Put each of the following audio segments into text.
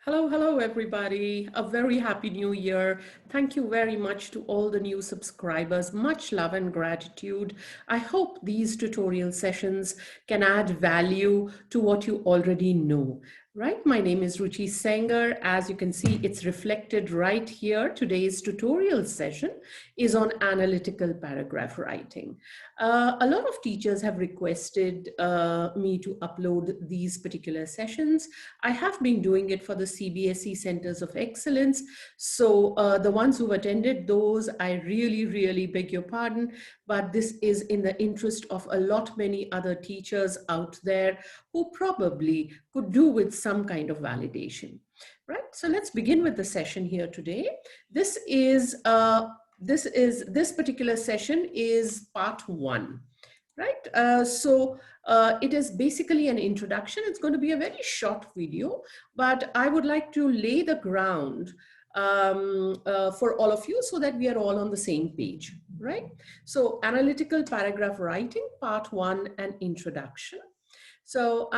Hello, hello, everybody. A very happy new year. Thank you very much to all the new subscribers. Much love and gratitude. I hope these tutorial sessions can add value to what you already know. Right, my name is Ruchi Sengar. As you can see, it's reflected right here. Today's tutorial session is on analytical paragraph writing. A lot of teachers have requested me to upload these particular sessions. I have been doing it for the CBSE Centers of Excellence. So the ones who've attended those, I really beg your pardon, but this is in the interest of a lot many other teachers out there who probably could do with some kind of validation. Right, so let's begin with the session here today. This particular session is part one, right? It is basically an introduction. It's going to be a very short video, but I would like to lay the ground for all of you so that we are all on the same page, right? So analytical paragraph writing, part one, and introduction. So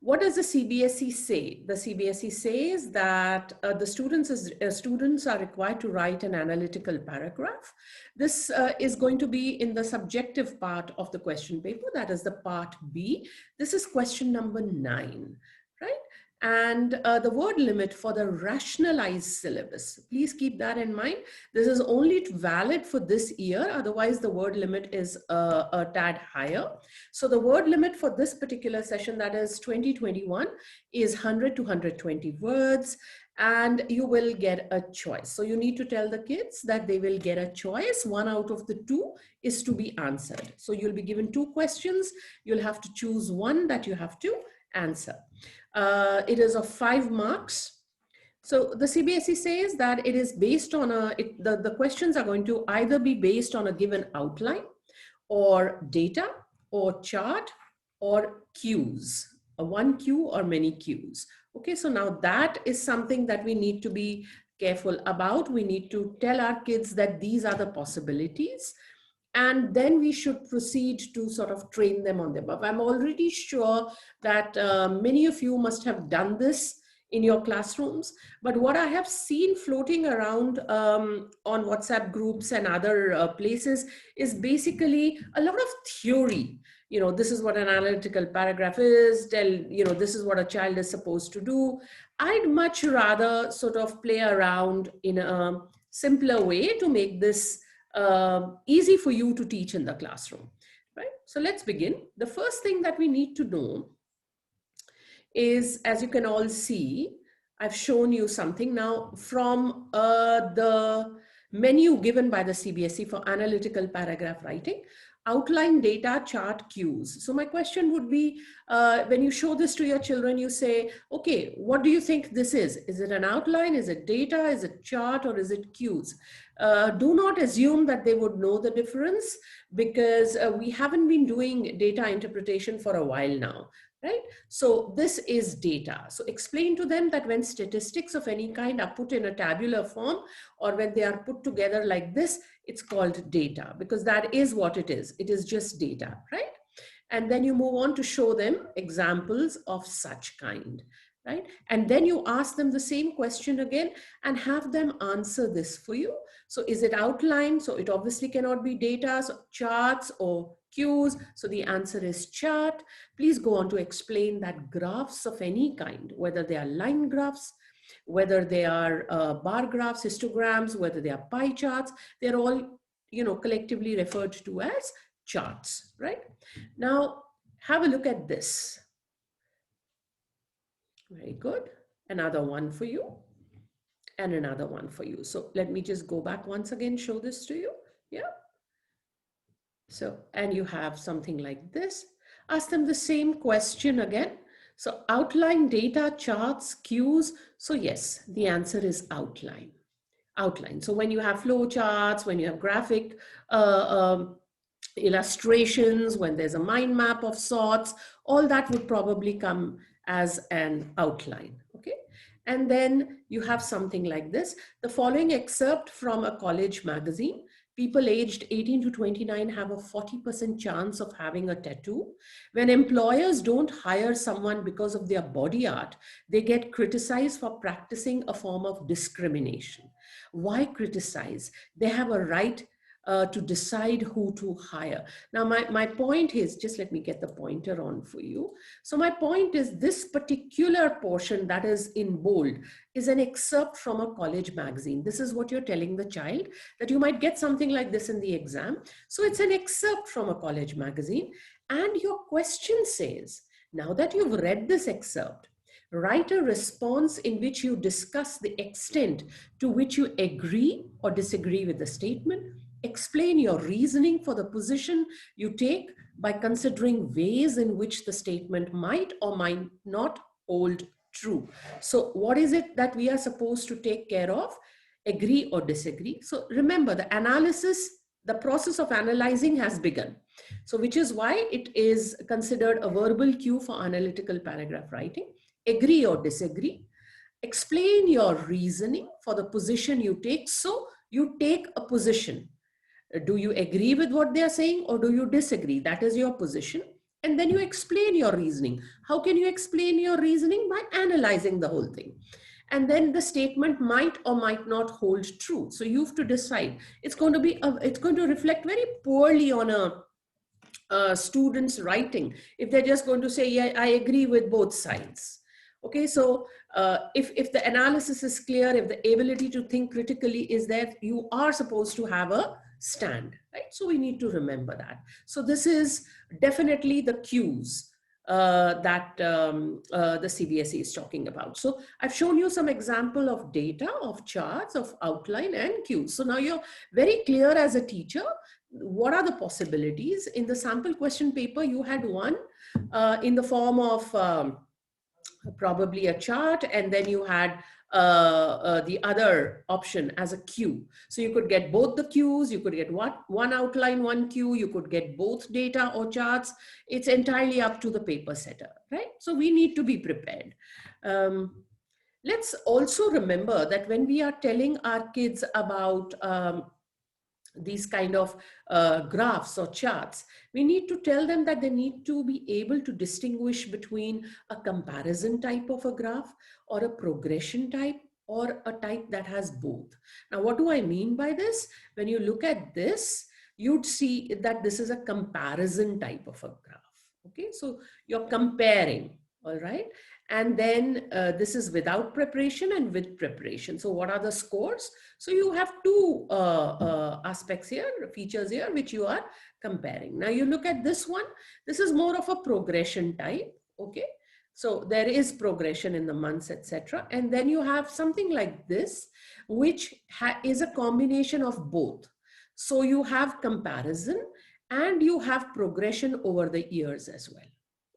what does the CBSE say? The CBSE says that the students are required to write an analytical paragraph. This is going to be in the subjective part of the question paper, that is the part B. This is question number 9, right? And the word limit for the rationalized syllabus, please keep that in mind. This is only valid for this year, otherwise the word limit is a tad higher. So the word limit for this particular session, that is 2021, is 100 to 120 words, and you will get a choice. So you need to tell the kids that they will get a choice. One out of the two is to be answered. So you'll be given 2 questions. You'll have to choose one that you have to answer. It is of 5 marks. So the CBSE says that it is based on the questions are going to either be based on a given outline or data or chart or cues, one cue or many cues. Okay, so now that is something that we need to be careful about. We need to tell our kids that these are the possibilities, and then we should proceed to sort of train them on them. But I'm already sure that many of you must have done this in your classrooms. But what I have seen floating around on WhatsApp groups and other places is basically a lot of theory. You know, this is what an analytical paragraph is, this is what a child is supposed to do. I'd much rather sort of play around in a simpler way to make this easy for you to teach in the classroom, right? So let's begin. The first thing that we need to know is, as you can all see, I've shown you something now from the menu given by the CBSE for analytical paragraph writing: outline, data, chart, cues. So my question would be, when you show this to your children, you say, okay, what do you think this is? Is it an outline? Is it data? Is it chart? Or is it cues? Do not assume that they would know the difference, because we haven't been doing data interpretation for a while now, right? So this is data. So explain to them that when statistics of any kind are put in a tabular form, or when they are put together like this, it's called data, because that is what it is. It is just data, right? And then you move on to show them examples of such kind, right? And then you ask them the same question again and have them answer this for you. So is it outlined? So it obviously cannot be data, so charts or cues. So the answer is chart. Please go on to explain that graphs of any kind, whether they are line graphs, whether they are bar graphs, histograms, whether they are pie charts, they're all, collectively referred to as charts, right? Now, have a look at this. Very good. Another one for you and another one for you. So let me just go back once again, show this to you. Yeah. So, and you have something like this. Ask them the same question again. So outline, data, charts, cues. So yes, the answer is outline. Outline. So when you have flow charts, when you have graphic illustrations, when there's a mind map of sorts, all that would probably come as an outline, okay? And then you have something like this. The following excerpt from a college magazine People aged 18 to 29 have a 40% chance of having a tattoo. When employers don't hire someone because of their body art, they get criticized for practicing a form of discrimination. Why criticize? They have a right to decide who to hire. Now, my point is, just let me get the pointer on for you. So my point is, this particular portion that is in bold is an excerpt from a college magazine. This is what you're telling the child, that you might get something like this in the exam. So it's an excerpt from a college magazine. And your question says, now that you've read this excerpt, write a response in which you discuss the extent to which you agree or disagree with the statement. Explain your reasoning for the position you take by considering ways in which the statement might or might not hold true. So what is it that we are supposed to take care of? Agree or disagree. So remember, the analysis, the process of analyzing has begun. So which is why it is considered a verbal cue for analytical paragraph writing. Agree or disagree. Explain your reasoning for the position you take. So you take a position. Do you agree with what they are saying or do you disagree? That is your position. And then you explain your reasoning. How can you explain your reasoning? By analyzing the whole thing. And then the statement might or might not hold true. So you have to decide. It's going to reflect very poorly on a student's writing if they're just going to say, yeah, I agree with both sides. Okay, so if the analysis is clear, if the ability to think critically is there, you are supposed to have a stand, right? So we need to remember that. So this is definitely the cues that the CBSE is talking about. So I've shown you some example of data, of charts, of outline and cues. So now you're very clear as a teacher. What are the possibilities? In the sample question paper, you had one in the form of probably a chart, and then you had the other option as a cue. So you could get both the cues, you could get one outline, one cue, you could get both data or charts. It's entirely up to the paper setter, right? So we need to be prepared. Let's also remember that when we are telling our kids about these kind of graphs or charts, we need to tell them that they need to be able to distinguish between a comparison type of a graph or a progression type or a type that has both. Now, what do I mean by this? When you look at this, you'd see that this is a comparison type of a graph. Okay, so you're comparing, all right? And then this is without preparation and with preparation. So what are the scores? So you have two aspects here, features here, which you are comparing. Now you look at this one. This is more of a progression type. Okay. So there is progression in the months, etc. And then you have something like this, which is a combination of both. So you have comparison and you have progression over the years as well.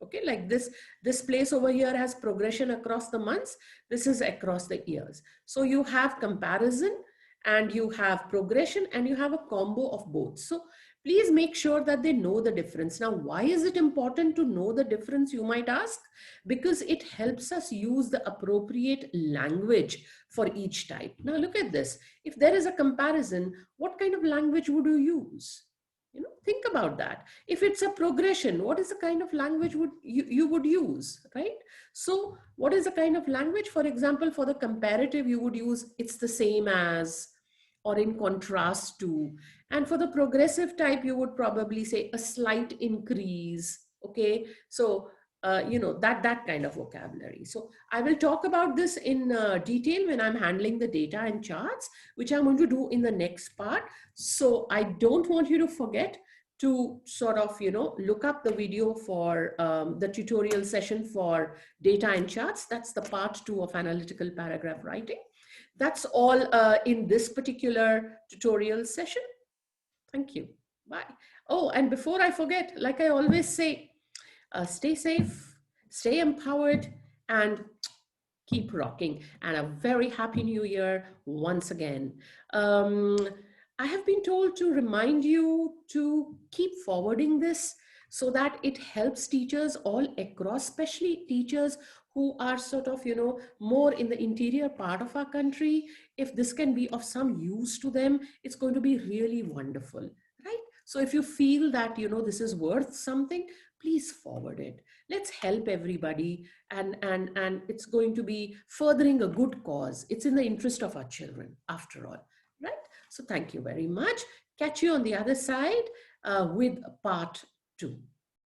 Okay, like this place over here has progression across the months. This is across the years. So you have comparison and you have progression and you have a combo of both. So please make sure that they know the difference. Now, why is it important to know the difference, you might ask? Because it helps us use the appropriate language for each type. Now look at this. If there is a comparison, what kind of language would you use? You know, think about that. If it's a progression, what is the kind of language would you would use, right? So what is the kind of language? For example, for the comparative, you would use it's the same as or in contrast to. And for the progressive type, you would probably say a slight increase. Okay, so you know, that kind of vocabulary. So I will talk about this in detail when I'm handling the data and charts, which I'm going to do in the next part. So I don't want you to forget to sort of, you know, look up the video for the tutorial session for data and charts. That's the part 2 of analytical paragraph writing. That's all in this particular tutorial session. Thank you. Bye. Oh, and before I forget, like I always say, stay safe, stay empowered, and keep rocking. And a very happy new year once again. I have been told to remind you to keep forwarding this so that it helps teachers all across, especially teachers who are sort of, more in the interior part of our country, if this can be of some use to them, it's going to be really wonderful, right? So if you feel that, this is worth something, please forward it. Let's help everybody. And it's going to be furthering a good cause. It's in the interest of our children, after all, right? So thank you very much. Catch you on the other side with part 2.